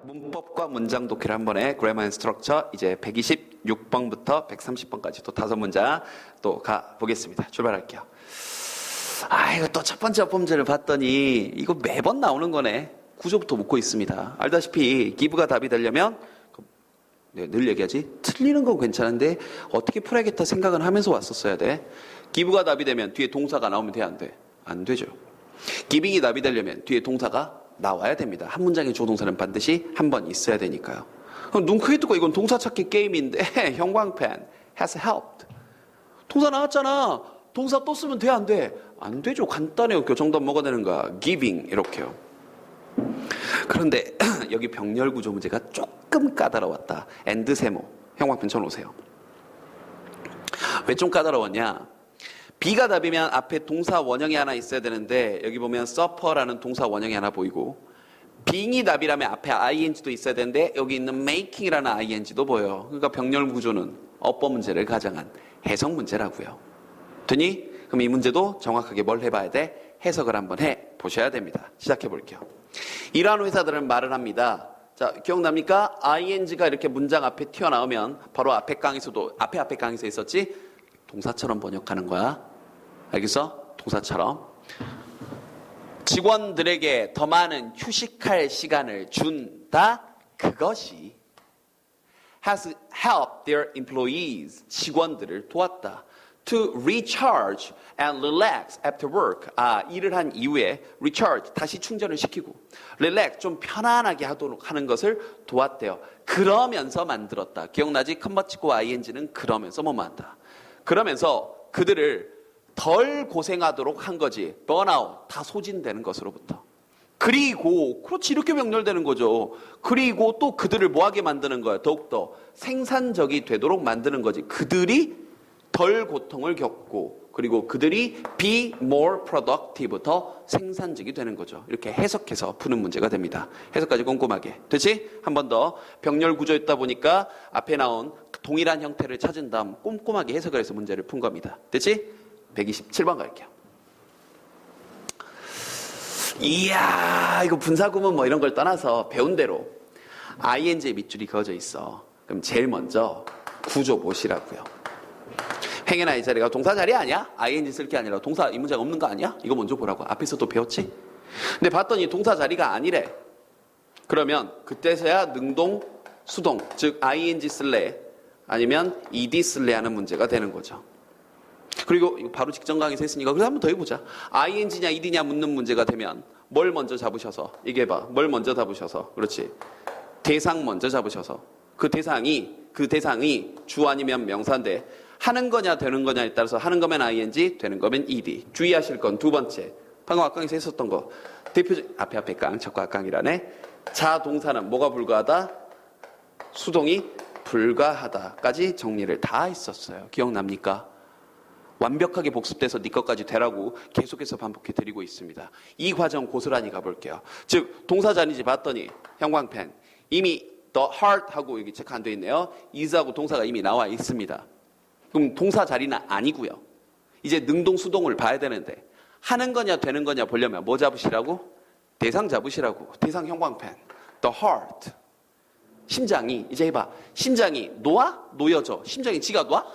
문법과 문장 독해를 한 번에 Grammar and Structure 이제 126번부터 130번까지 또 5문장 또 가보겠습니다. 출발할게요. 이거 또 첫 번째 어법문제를 봤더니 이거 매번 나오는 거네. 구조부터 묻고 있습니다. 알다시피 give가 답이 되려면 늘 얘기하지 틀리는 건 괜찮은데 어떻게 풀어야겠다 생각은 하면서 왔었어야 돼. give가 답이 되면 뒤에 동사가 나오면 돼, 안 돼? 안 되죠. giving이 답이 되려면 뒤에 동사가 나와야 됩니다. 한 문장의 조동사는 반드시 한 번 있어야 되니까요. 그럼 눈 크게 뜨고 이건 동사 찾기 게임인데 형광펜 has helped. 동사 나왔잖아. 동사 또 쓰면 돼, 안 돼? 안 되죠. 간단해요. 정답 뭐가 되는 거야? giving 이렇게요. 그런데 여기 병렬 구조 문제가 조금 까다로웠다. and 세모 형광펜 쳐놓으세요. 왜 좀 까다로웠냐? B가 답이면 앞에 동사 원형이 하나 있어야 되는데 여기 보면 suffer라는 동사 원형이 하나 보이고 being이 답이라면 앞에 ing도 있어야 되는데 여기 있는 making이라는 ing도 보여요. 그러니까 병렬 구조는 어법 문제를 가정한 해석 문제라고요. 되니? 그럼 이 문제도 정확하게 뭘 해봐야 돼? 해석을 한번 해보셔야 됩니다. 시작해 볼게요. 이러한 회사들은 말을 합니다. 자, 기억납니까? ing가 이렇게 문장 앞에 튀어나오면 바로 앞에 강의서도 앞에 강의서에 있었지? 동사처럼 번역하는 거야. 알겠어? 동사처럼. 직원들에게 더 많은 휴식할 시간을 준다. 그것이 has helped their employees. 직원들을 도왔다. To recharge and relax after work. 일을 한 이후에 recharge, 다시 충전을 시키고 relax, 좀 편안하게 하도록 하는 것을 도왔대요. 그러면서 만들었다. 기억나지? 컨버치고 ing는 그러면서 뭐뭐 한다. 그러면서 그들을 덜 고생하도록 한 거지. 번아웃, 다 소진되는 것으로부터. 그리고 그렇지 이렇게 병렬되는 거죠. 그리고 또 그들을 뭐하게 만드는 거야. 더욱더 생산적이 되도록 만드는 거지. 그들이 덜 고통을 겪고 그리고 그들이 be more productive, 더 생산적이 되는 거죠. 이렇게 해석해서 푸는 문제가 됩니다. 해석까지 꼼꼼하게. 됐지? 한 번 더. 병렬 구조였다 보니까 앞에 나온 동일한 형태를 찾은 다음 꼼꼼하게 해석을 해서 문제를 푼 겁니다. 됐지? 127번 갈게요. 이야, 이거 분사구문 뭐 이런 걸 떠나서 배운 대로 ing의 밑줄이 그어져 있어. 그럼 제일 먼저 구조 보시라고요. 행해나 이 자리가 동사 자리 아니야? ing 쓸 게 아니라 동사 이 문제가 없는 거 아니야? 이거 먼저 보라고. 앞에서도 배웠지? 근데 봤더니 동사 자리가 아니래. 그러면 그때서야 능동, 수동, 즉 ing 쓸래 아니면 ed 쓸래 하는 문제가 되는 거죠. 그리고 이거 바로 직전 강의에서 했으니까 그래서 한번 더 해보자. ing냐 ed냐 묻는 문제가 되면 뭘 먼저 잡으셔서 얘기해봐. 뭘 먼저 잡으셔서. 그렇지. 대상 먼저 잡으셔서 그 대상이 주 아니면 명사인데 하는 거냐 되는 거냐에 따라서 하는 거면 ing, 되는 거면 ed. 주의하실 건 두 번째. 방금 앞강에서 했었던 거. 대표적 앞에 강, 적과 앞강이라네. 자 동사는 뭐가 불가하다? 수동이 불가하다까지 정리를 다 했었어요. 기억납니까? 완벽하게 복습돼서 네 것까지 되라고 계속해서 반복해 드리고 있습니다. 이 과정 고스란히 가볼게요. 즉 동사 자리인지 봤더니 형광펜 이미 the heart 하고 여기 체크 안 돼 있네요. is하고 동사가 이미 나와 있습니다. 그럼 동사 자리는 아니고요. 이제 능동 수동을 봐야 되는데 하는 거냐 되는 거냐 보려면 뭐 잡으시라고? 대상 잡으시라고. 대상 형광펜 the heart. 심장이 이제 해봐. 심장이 놓아? 놓여져. 심장이 지가 놔?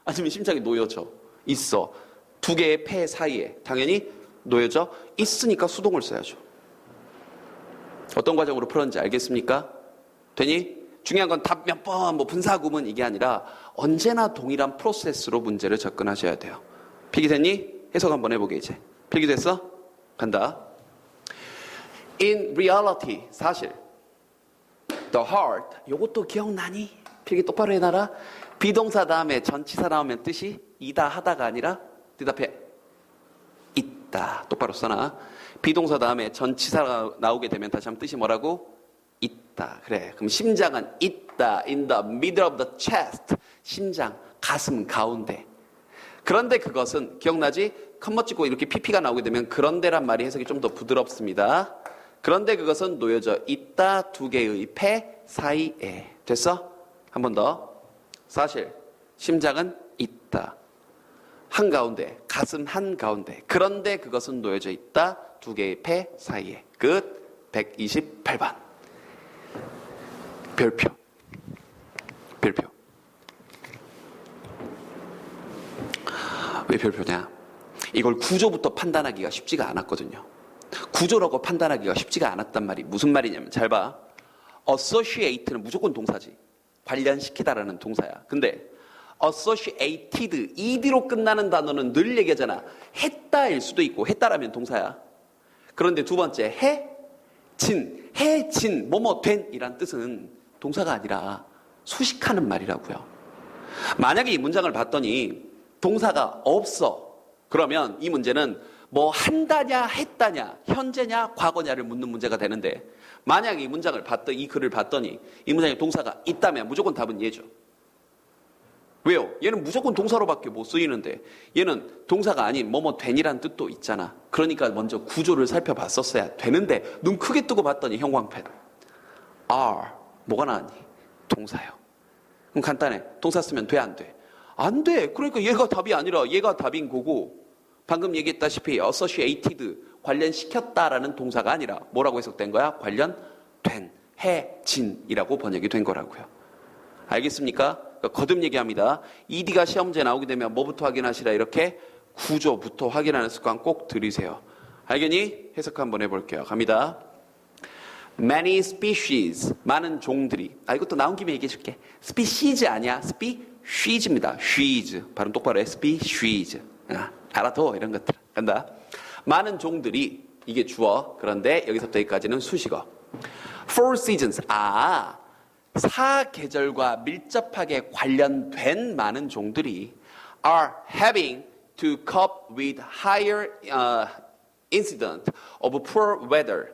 아니면 심장이 놓여져 있어. 두 개의 폐 사이에 당연히 놓여져 있으니까 수동을 써야죠. 어떤 과정으로 풀었는지 알겠습니까? 되니? 중요한 건 답 몇 번, 분사구문 이게 아니라 언제나 동일한 프로세스로 문제를 접근하셔야 돼요. 필기됐니? 해석 한번 해보게 이제. 필기됐어? 간다. In reality, 사실 the heart, 요것도 기억나니? 필기 똑바로 해놔라. 비동사 다음에 전치사 나오면 뜻이 이다 하다가 아니라 대답해. 있다. 똑바로 써놔. 비동사 다음에 전치사가 나오게 되면 다시 한번 뜻이 뭐라고? 있다. 그래. 그럼 심장은 있다. In the middle of the chest. 심장, 가슴 가운데. 그런데 그것은 기억나지? 컴마 찍고 이렇게 PP가 나오게 되면 그런데란 말이 해석이 좀 더 부드럽습니다. 그런데 그것은 놓여져 있다. 두 개의 폐 사이에. 됐어? 한 번 더. 사실 심장은 있다. 한가운데, 가슴 한가운데. 그런데 그것은 놓여져 있다. 두 개의 폐 사이에. 끝. 128번. 별표. 별표. 왜 별표냐? 이걸 구조부터 판단하기가 쉽지가 않았거든요. 구조라고 판단하기가 쉽지가 않았단 말이 무슨 말이냐면 잘 봐. associate는 무조건 동사지. 관련시키다라는 동사야. 근데 associated, ed로 끝나는 단어는 늘 얘기하잖아. 했다일 수도 있고 했다라면 동사야. 그런데 두 번째 해진, 뭐뭐 된 이란 뜻은 동사가 아니라 수식하는 말이라고요. 만약에 이 문장을 봤더니 동사가 없어. 그러면 이 문제는 뭐 한다냐 했다냐 현재냐 과거냐를 묻는 문제가 되는데 만약에 이 문장을 봤더니 이 글을 봤더니 이 문장에 동사가 있다면 무조건 답은 얘죠. 왜요? 얘는 무조건 동사로밖에 못 쓰이는데 얘는 동사가 아닌 뭐뭐 된이란 뜻도 있잖아. 그러니까 먼저 구조를 살펴봤었어야 되는데 눈 크게 뜨고 봤더니 형광펜 are 뭐가 나왔니? 동사요. 그럼 간단해. 동사 쓰면 돼 안 돼? 안 돼. 그러니까 얘가 답이 아니라 얘가 답인 거고 방금 얘기했다시피 associated 관련시켰다라는 동사가 아니라 뭐라고 해석된 거야? 관련된 해진이라고 번역이 된 거라고요. 알겠습니까? 그러니까 거듭 얘기합니다. ED가 시험지에 나오게 되면 뭐부터 확인하시라 이렇게 구조부터 확인하는 습관 꼭 들이세요. 알겠니? 해석 한번 해볼게요. 갑니다. Many species, 많은 종들이. 이것도 나온 김에 얘기해 줄게. species 아니야. species입니다. she's. 발음 똑바로 해. species. 알아둬 이런 것들. 간다. 많은 종들이 이게 주어. 그런데 여기서부터 여기까지는 수식어. Four seasons. 사계절과 밀접하게 관련된 많은 종들이 are having to cope with higher incident of poor weather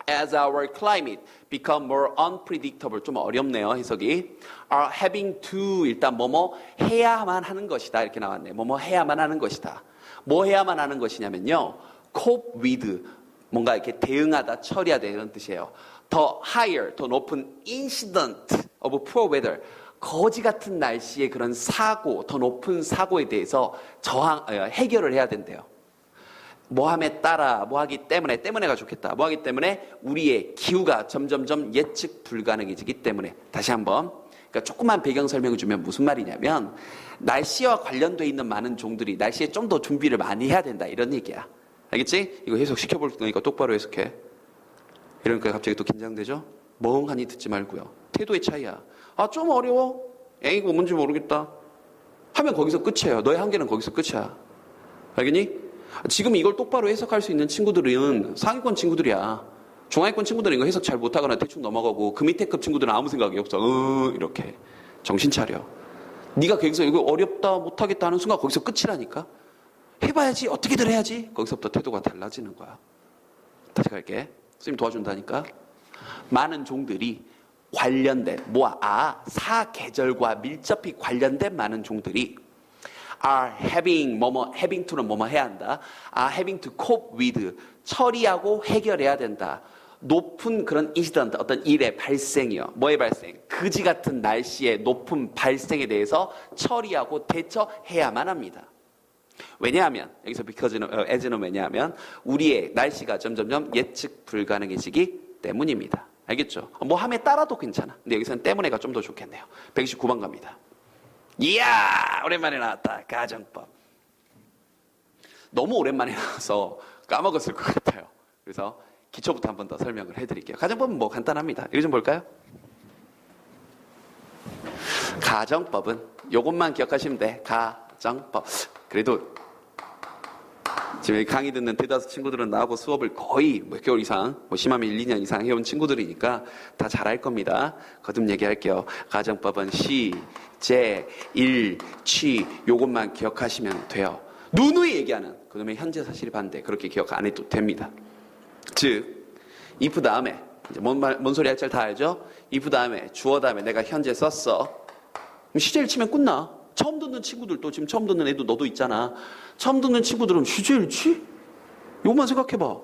as our climate become more unpredictable. 좀 어렵네요, 해석이. are having to 일단 뭐뭐 해야만 하는 것이다 이렇게 나왔네. 뭐뭐 해야만 하는 것이다. 뭐 해야만 하는 것이냐면요. cope with 뭔가 이렇게 대응하다, 처리하다 이런 뜻이에요. 더 higher, 더 높은 incident of poor weather. 거지 같은 날씨의 그런 사고, 더 높은 사고에 대해서 해결을 해야 된대요. 뭐함에 따라, 뭐하기 때문에가 좋겠다. 뭐하기 때문에 우리의 기후가 점점점 예측 불가능해지기 때문에. 다시 한번. 그러니까 조금만 배경 설명을 주면 무슨 말이냐면 날씨와 관련돼 있는 많은 종들이 날씨에 좀 더 준비를 많이 해야 된다. 이런 얘기야. 알겠지? 이거 해석시켜볼 거니까 똑바로 해석해. 이러니까 갑자기 또 긴장되죠? 멍하니 듣지 말고요. 태도의 차이야. 좀 어려워? 이거 뭔지 모르겠다. 하면 거기서 끝이에요. 너의 한계는 거기서 끝이야. 알겠니? 지금 이걸 똑바로 해석할 수 있는 친구들은 상위권 친구들이야. 중하위권 친구들은 이거 해석 잘 못하거나 대충 넘어가고 그 밑에 급 친구들은 아무 생각이 없어. 이렇게. 정신 차려. 네가 거기서 이거 어렵다 못하겠다 하는 순간 거기서 끝이라니까. 해봐야지. 어떻게든 해야지. 거기서부터 태도가 달라지는 거야. 다시 갈게. 선생님 도와준다니까. 많은 종들이 관련된 사계절과 밀접히 관련된 많은 종들이 are having having to는 뭐뭐 해야 한다. are having to cope with 처리하고 해결해야 된다. 높은 그런 인시던트 어떤 일의 발생이요. 뭐의 발생? 그지 같은 날씨의 높은 발생에 대해서 처리하고 대처해야만 합니다. 왜냐하면 여기서 as는 왜냐하면 우리의 날씨가 점점점 예측 불가능해지기 때문입니다. 알겠죠? 뭐 함에 따라도 괜찮아. 근데 여기서는 때문에가 좀 더 좋겠네요. 129번 갑니다. 이야 오랜만에 나왔다. 가정법. 너무 오랜만에 나와서 까먹었을 것 같아요. 그래서 기초부터 한 번 더 설명을 해드릴게요. 가정법은 뭐 간단합니다. 이거 좀 볼까요? 가정법은 요것만 기억하시면 돼. 가정법. 그래도 지금 강의 듣는 대다수 친구들은 나하고 수업을 거의 몇 개월 이상, 심하면 1, 2년 이상 해온 친구들이니까 다 잘할 겁니다. 거듭 얘기할게요. 가정법은 시, 제, 일, 취 요것만 기억하시면 돼요. 누누이 얘기하는 그놈의 현재 사실이 반대 그렇게 기억 안 해도 됩니다. 즉 if 다음에 이제 뭔 소리 할지 다 알죠? if 다음에 주어 다음에 내가 현재 썼어. 그럼 시제를 치면 끝나. 처음 듣는 친구들도 지금 처음 듣는 애도 너도 있잖아. 처음 듣는 친구들은 시제일치? 요것만 생각해봐.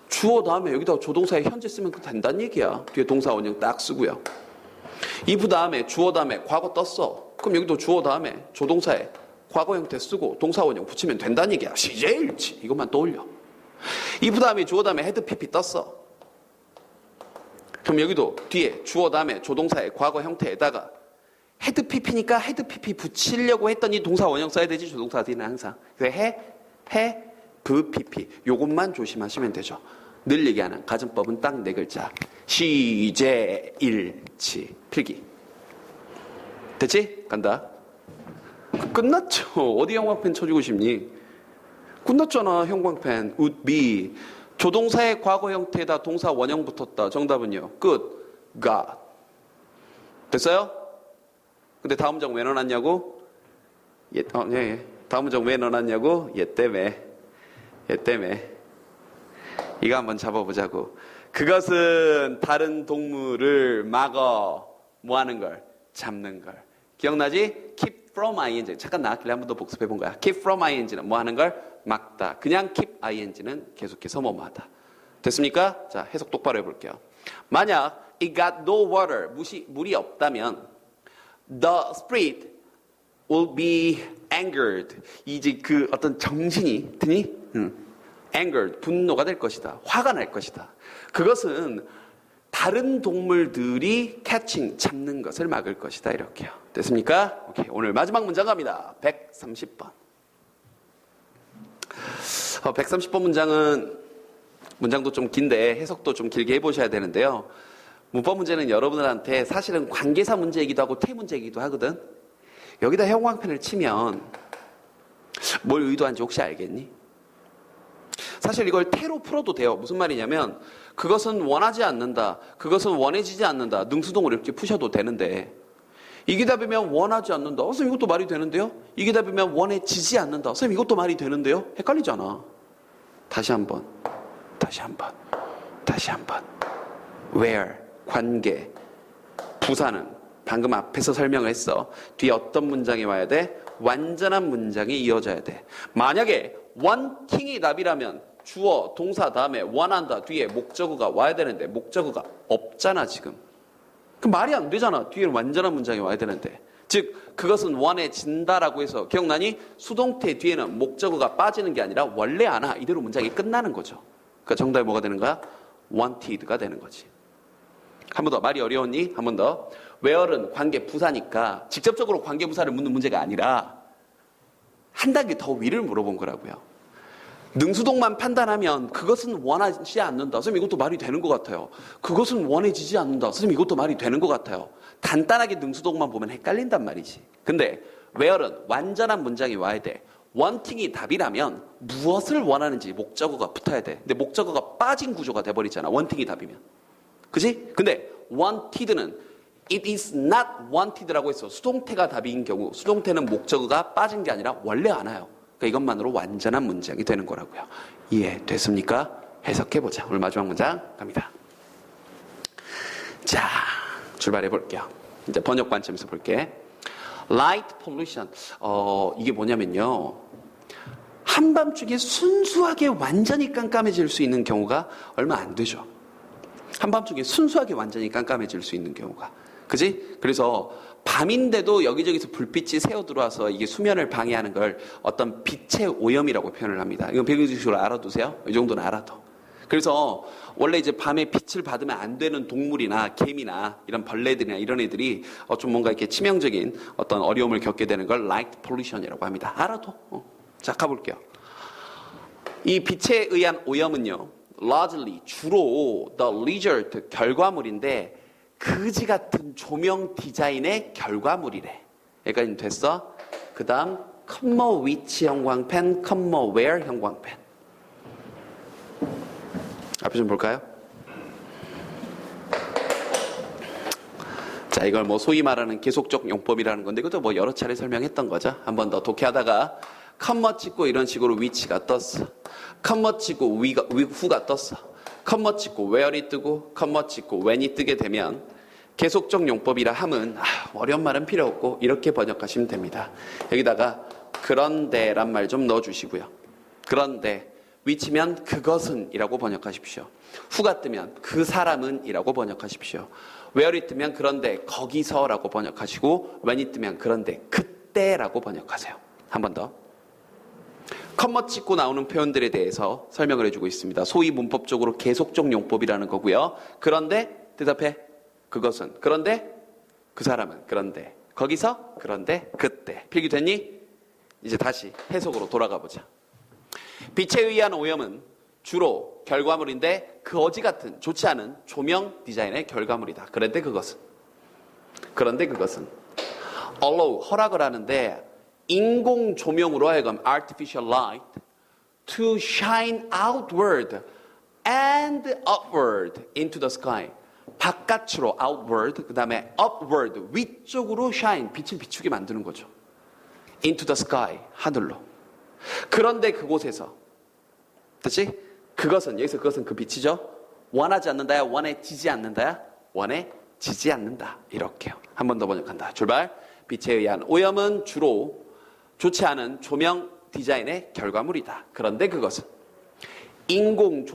주어 다음에 여기다가 조동사에 현재 쓰면 된다는 얘기야. 뒤에 동사 원형 딱 쓰고요. if 다음에 주어 다음에 과거 떴어. 그럼 여기도 주어 다음에 조동사에 과거 형태 쓰고 동사 원형 붙이면 된다는 얘기야. 시제일치. 이것만 떠올려. if 다음에 주어 다음에 헤드 pp 떴어. 그럼 여기도 뒤에 주어 다음에 조동사의 과거 형태에다가 헤드 PP니까 헤드 PP 붙이려고 했더니 동사 원형 써야 되지, 조동사 뒤는 항상. 그래서 브 PP. 요것만 조심하시면 되죠. 늘 얘기하는 가정법은 딱 4글자. 시제일치. 필기. 됐지? 간다. 끝났죠. 어디 형광펜 쳐주고 싶니? 끝났잖아. 형광펜. would be. 조동사의 과거 형태에다 동사 원형 붙었다. 정답은요. 끝. got. 됐어요? 근데 다음 정 왜 넣어놨냐고? 다음 정 왜 넣어놨냐고? 얘 때문에. 이거 한번 잡아보자고. 그것은 다른 동물을 막어. 뭐 하는 걸? 잡는 걸. 기억나지? keep from ing. 잠깐 나왔길래 한 번 더 복습해 본 거야. keep from ing는 뭐 하는 걸? 막다. 그냥 keep ing는 계속해서 뭐뭐 하다. 됐습니까? 자, 해석 똑바로 해볼게요. 만약 it got no water. 물이 없다면 the spirit will be angered. 이제 그 어떤 정신이 드니? angered. 분노가 될 것이다. 화가 날 것이다. 그것은 다른 동물들이 catching, 잡는 것을 막을 것이다. 이렇게요. 됐습니까? 오케이. 오늘 마지막 문장 갑니다. 130번. 130번 문장도 좀 긴데 해석도 좀 길게 해보셔야 되는데요. 문법 문제는 여러분들한테 사실은 관계사 문제이기도 하고 태 문제이기도 하거든. 여기다 형광펜을 치면 뭘 의도한지 혹시 알겠니? 사실 이걸 태로 풀어도 돼요. 무슨 말이냐면 그것은 원하지 않는다. 그것은 원해지지 않는다. 능수동으로 이렇게 푸셔도 되는데 이게 답이면 원하지 않는다. 선생님 이것도 말이 되는데요? 이게 답이면 원해지지 않는다. 선생님 이것도 말이 되는데요? 헷갈리잖아. 다시 한번. Where, 관계, 부사는 방금 앞에서 설명을 했어. 뒤에 어떤 문장이 와야 돼? 완전한 문장이 이어져야 돼. 만약에 wanting이 답이라면 주어, 동사 다음에 원한다 뒤에 목적어가 와야 되는데 목적어가 없잖아 지금. 그럼 말이 안 되잖아. 뒤에 완전한 문장이 와야 되는데. 즉 그것은 원해진다라고 해서 기억나니? 수동태 뒤에는 목적어가 빠지는 게 아니라 원래 안 와. 이대로 문장이 끝나는 거죠. 그러니까 정답이 뭐가 되는 거야? wanted가 되는 거지. 한 번 더. 말이 어려웠니? 한 번 더. where는 관계 부사니까 직접적으로 관계 부사를 묻는 문제가 아니라 한 단계 더 위를 물어본 거라고요. 능수동만 판단하면 그것은 원하지 않는다. 선생님 이것도 말이 되는 것 같아요. 그것은 원해지지 않는다. 선생님 이것도 말이 되는 것 같아요. 간단하게 능수동만 보면 헷갈린단 말이지. 근데 where는 완전한 문장이 와야 돼. wanting이 답이라면 무엇을 원하는지 목적어가 붙어야 돼. 근데 목적어가 빠진 구조가 돼버리잖아. wanting이 답이면. 그지? 근데 wanted는 it is not wanted라고 해서 수동태가 답인 경우 수동태는 목적어가 빠진 게 아니라 원래 안 와요. 그러니까 이것만으로 완전한 문장이 되는 거라고요. 이해됐습니까? 해석해보자. 오늘 마지막 문장 갑니다. 자, 출발해 볼게요. 이제 번역 관점에서 볼게. Light pollution. 이게 뭐냐면요. 한밤중에 순수하게 완전히 깜깜해질 수 있는 경우가 얼마 안 되죠. 한밤중에 순수하게 완전히 깜깜해질 수 있는 경우가. 그지? 그래서 밤인데도 여기저기서 불빛이 새어 들어와서 이게 수면을 방해하는 걸 어떤 빛의 오염이라고 표현을 합니다. 이건 배경지식으로 알아두세요. 이 정도는 알아둬. 그래서 원래 이제 밤에 빛을 받으면 안 되는 동물이나 개미나 이런 벌레들이나 이런 애들이 좀 뭔가 이렇게 치명적인 어떤 어려움을 겪게 되는 걸 light pollution이라고 합니다. 알아둬. 자, 가볼게요. 이 빛에 의한 오염은요, largely 주로 the result 결과물인데 그지 같은 조명 디자인의 결과물이래. 여기까지 됐어? 그 다음 컴머 위치 형광펜, 컴머 웨어 형광펜. 앞에 좀 볼까요? 자, 이걸 뭐 소위 말하는 계속적 용법이라는 건데 이것도 뭐 여러 차례 설명했던 거죠. 한 번 더 독해하다가 컴머 찍고 이런 식으로 위치가 떴어. 컴머 찍고 후가 떴어. 컴머 찍고 where이 뜨고 컴머 찍고 when이 뜨게 되면 계속적 용법이라 함은 어려운 말은 필요 없고 이렇게 번역하시면 됩니다. 여기다가 그런데란 말 좀 넣어주시고요. 그런데 위치면 그것은 이라고 번역하십시오. 후가 뜨면 그 사람은 이라고 번역하십시오. where이 뜨면 그런데 거기서라고 번역하시고 when이 뜨면 그런데 그때라고 번역하세요. 한 번 더. 컴머 찍고 나오는 표현들에 대해서 설명을 해주고 있습니다. 소위 문법적으로 계속적 용법이라는 거고요. 그런데 대답해. 그것은. 그런데 그 사람은. 그런데 거기서. 그런데 그때. 필기됐니? 이제 다시 해석으로 돌아가 보자. 빛에 의한 오염은 주로 결과물인데 거지 같은 좋지 않은 조명 디자인의 결과물이다. 그런데 그것은 allow 허락을 하는데 인공 조명으로 하여금 artificial light to shine outward and upward into the sky. 바깥으로 outward, 그 다음에 upward, 위쪽으로 shine, 빛을 비추게 만드는 거죠. into the sky, 하늘로. 그런데 그곳에서, 됐지? 그것은, 여기서 그것은 그 빛이죠? 원하지 않는다야? 원해지지 않는다야? 원해지지 않는다. 이렇게요. 한 번 더 번역한다. 출발. 빛에 의한 오염은 주로 좋지 않은 조명 디자인의 결과물이다. 그런데 그것은 인공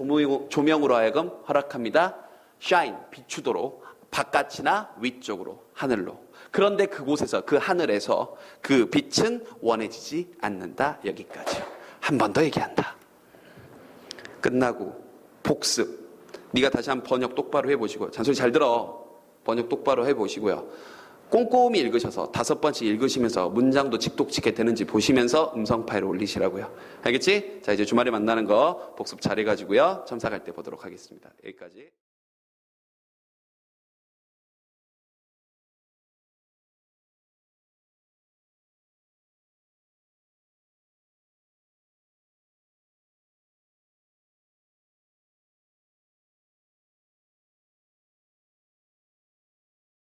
조명으로 하여금 허락합니다. shine, 비추도록 바깥이나 위쪽으로, 하늘로. 그런데 그곳에서, 그 하늘에서 그 빛은 원해지지 않는다. 여기까지요. 한 번 더 얘기한다. 끝나고 복습. 네가 다시 한번 번역 똑바로 해보시고요. 잔소리 잘 들어. 번역 똑바로 해보시고요. 꼼꼼히 읽으셔서 5번씩 읽으시면서 문장도 직독직해 되는지 보시면서 음성 파일을 올리시라고요. 알겠지? 자, 이제 주말에 만나는 거 복습 잘 해가지고요. 첨삭할 때 보도록 하겠습니다. 여기까지.